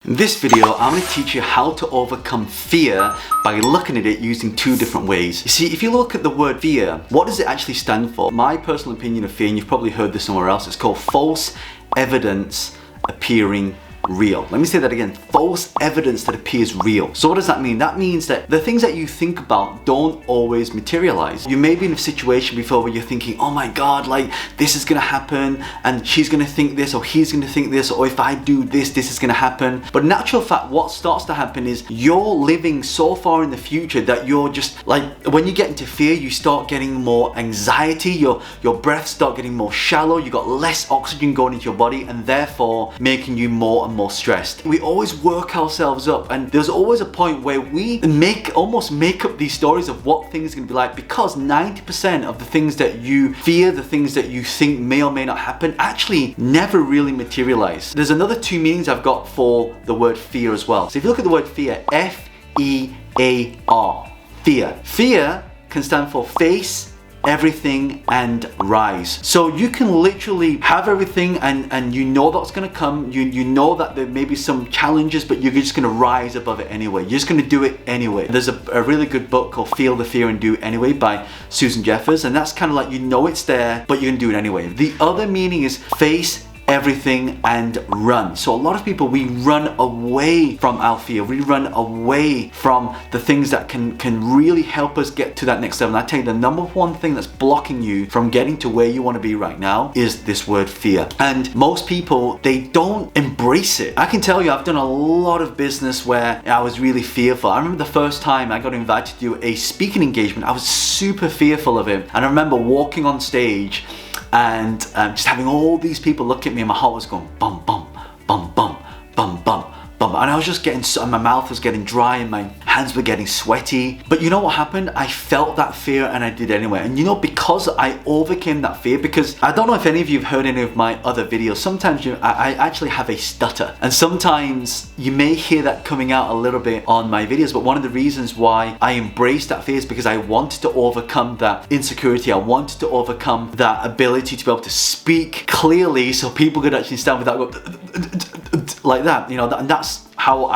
In this video, I'm going to teach you how to overcome fear by looking at it using two different ways. You see, if you look at the word fear, what does it actually stand for? My personal opinion of fear, and you've probably heard this somewhere else, it's called false evidence appearing real. Let me say that again, false evidence that appears real. So what does that mean? That means that the things that you think about don't always materialize. You may be in a situation before where you're thinking, oh my God, like this is gonna happen and she's gonna think this or he's gonna think this, or if I do this, this is gonna happen. But in actual fact, what starts to happen is you're living so far in the future that you're just like, when you get into fear, you start getting more anxiety, your breaths start getting more shallow, you got less oxygen going into your body, and therefore making you more and more stressed. We always work ourselves up, and there's always a point where we almost make up these stories of what things are going to be like, because 90% of the things that you fear, the things that you think may or may not happen, actually never really materialize. There's another two meanings I've got for the word fear as well. So if you look at the word fear, F-E-A-R, fear. Fear can stand for face, everything, and rise. So you can literally have everything and you know that's going to come, you know that there may be some challenges, but you're just going to rise above it anyway. You're just going to do it anyway. There's a really good book called Feel the Fear and Do It Anyway by Susan Jeffers, and that's kind of like, you know it's there, but you're going to do it anyway. The other meaning is face, everything, and run. So a lot of people, we run away from our fear. We run away from the things that can really help us get to that next level. And I tell you, the number one thing that's blocking you from getting to where you want to be right now is this word fear. And most people, they don't embrace it. I can tell you, I've done a lot of business where I was really fearful. I remember the first time I got invited to do a speaking engagement, I was super fearful of it. And I remember walking on stage and just having all these people look at me, and my heart was going bum, bum, bum, bum, bum, bum, bum. And I was just getting, my mouth was getting dry and my hands were getting sweaty. But you know what happened? I felt that fear and I did it anyway. And you know, because I overcame that fear, because I don't know if any of you have heard any of my other videos, sometimes I actually have a stutter. And sometimes you may hear that coming out a little bit on my videos, but one of the reasons why I embraced that fear is because I wanted to overcome that insecurity. I wanted to overcome that ability to be able to speak clearly so people could actually stand without going like that, you know, and that's how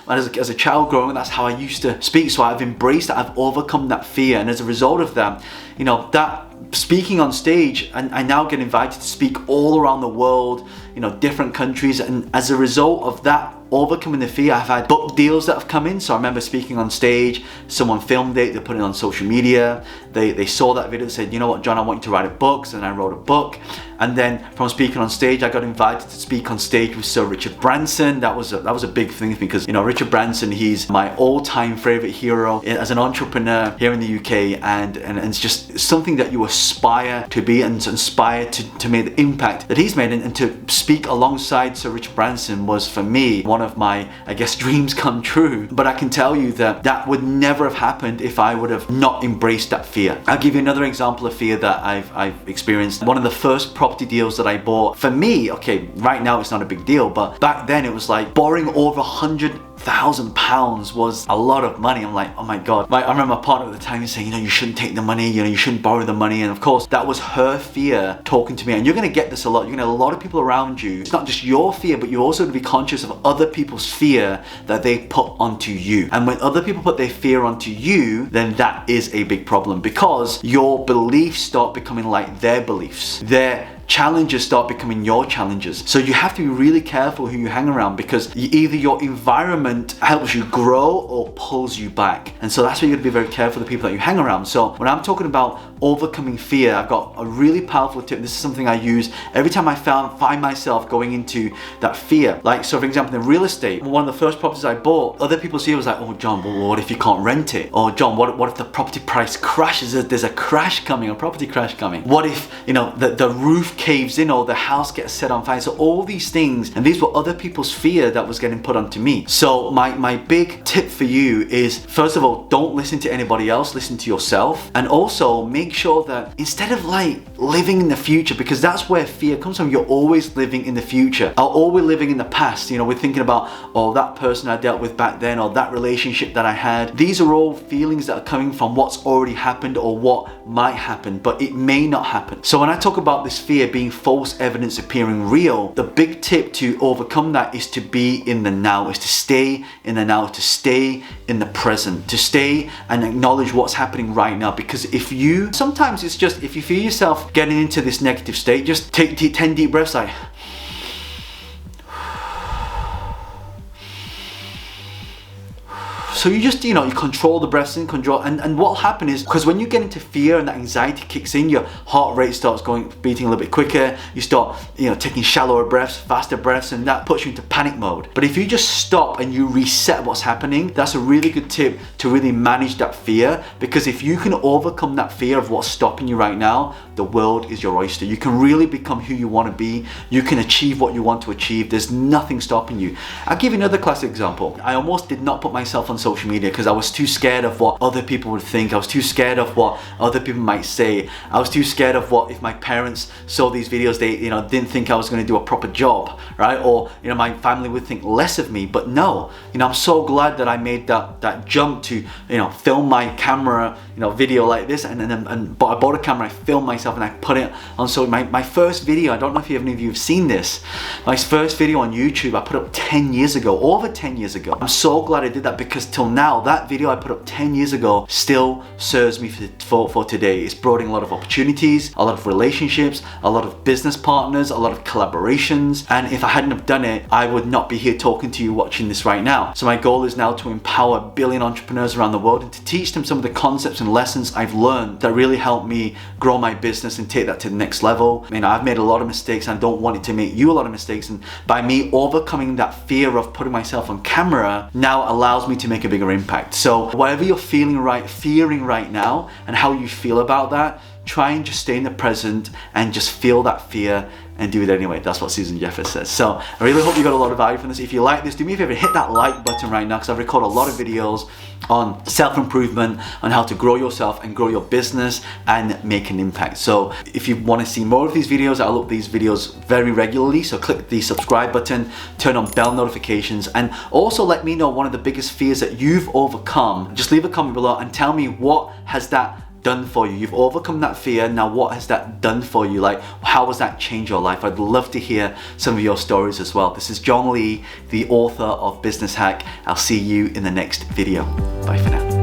as a child growing, that's how I used to speak. So I've embraced that, I've overcome that fear, and as a result of that, you know, that speaking on stage, and I now get invited to speak all around the world, you know, different countries, and as a result of that overcoming the fear, I've had book deals that have come in. So I remember speaking on stage, someone filmed it, they put it on social media, they saw that video and said, you know what, John, I want you to write a book. And I wrote a book, and then from speaking on stage, I got invited to speak on stage with Sir Richard Branson. That was a big thing, because you know, Richard Branson, he's my all-time favorite hero as an entrepreneur here in the UK, and it's just something that you aspire to be and to inspire to make the impact that he's made, and to speak alongside Sir Richard Branson was, for me, one of my, I guess, dreams come true. But I can tell you that that would never have happened if I would have not embraced that fear. I'll give you another example of fear that I've experienced. One of the first property deals that I bought, for me, okay, right now it's not a big deal, but back then it was like borrowing over £100,000 was a lot of money. I'm like, oh my God. I remember my partner at the time saying, you know, you shouldn't take the money, you know, you shouldn't borrow the money. And of course, that was her fear talking to me. And you're going to get this a lot. You're going to have a lot of people around you. It's not just your fear, but you also have to be conscious of other people's fear that they put onto you. And when other people put their fear onto you, then that is a big problem, because your beliefs start becoming like their beliefs. Their challenges start becoming your challenges. So you have to be really careful who you hang around, because either your environment helps you grow or pulls you back. And so that's why you got to be very careful of the people that you hang around. So when I'm talking about overcoming fear, I've got a really powerful tip. This is something I use every time I find myself going into that fear. Like, so for example, in real estate, one of the first properties I bought, other people's fear was like, oh John, well, what if you can't rent it? Or John, what if the property price crashes? There's a crash coming, a property crash coming. What if, you know, the roof caves in or the house gets set on fire? So all these things, and these were other people's fear that was getting put onto me. So my big tip for you is, first of all, don't listen to anybody else, listen to yourself. And also make sure that instead of like living in the future, because that's where fear comes from, you're always living in the future, or always living in the past. You know, we're thinking about, oh, that person I dealt with back then, or that relationship that I had. These are all feelings that are coming from what's already happened or what might happen, but it may not happen. So when I talk about this fear, fear being false evidence appearing real, the big tip to overcome that is to be in the now, is to stay in the now, to stay in the present, to stay and acknowledge what's happening right now. Because sometimes it's just, if you feel yourself getting into this negative state, just take 10 deep breaths, like, so you just, you control the breaths in, and what'll happen is, because when you get into fear and that anxiety kicks in, your heart rate starts beating a little bit quicker, you start, taking shallower breaths, faster breaths, and that puts you into panic mode. But if you just stop and you reset what's happening, that's a really good tip to really manage that fear, because if you can overcome that fear of what's stopping you right now, the world is your oyster. You can really become who you want to be. You can achieve what you want to achieve. There's nothing stopping you. I'll give you another classic example. I almost did not put myself on social media because I was too scared of what other people would think. I was too scared of what other people might say. I was too scared of what if my parents saw these videos, they didn't think I was going to do a proper job, right? Or my family would think less of me. But no, I'm so glad that I made that jump to film my camera video like this, and I bought a camera, I filmed myself and I put it on. So my first video, I don't know if any of you have seen this, my first video on YouTube I put up 10 years ago, over 10 years ago. I'm so glad I did that, because till now, that video I put up 10 years ago still serves me for today. It's brought in a lot of opportunities, a lot of relationships, a lot of business partners, a lot of collaborations, and if I hadn't have done it, I would not be here talking to you, watching this right now. So my goal is now to empower a billion entrepreneurs around the world and to teach them some of the concepts and lessons I've learned that really help me grow my business and take that to the next level. I've made a lot of mistakes, and I don't want it to make you a lot of mistakes, and by me overcoming that fear of putting myself on camera now allows me to make a bigger impact. So whatever you're fearing right now and how you feel about that, try and just stay in the present and just feel that fear and do it anyway. That's what Susan Jeffers says. So I really hope you got a lot of value from this. If you like this, do me a favor, hit that like button right now, because I've recorded a lot of videos on self-improvement, on how to grow yourself and grow your business and make an impact. So if you want to see more of these videos, I'll upload these videos very regularly. So click the subscribe button, turn on bell notifications, and also let me know one of the biggest fears that you've overcome. Just leave a comment below and tell me, what has that done for you? You've overcome that fear. Now what has that done for you? Like, how has that changed your life? I'd love to hear some of your stories as well. This is John Lee, the author of Business Hack. I'll see you in the next video. Bye for now.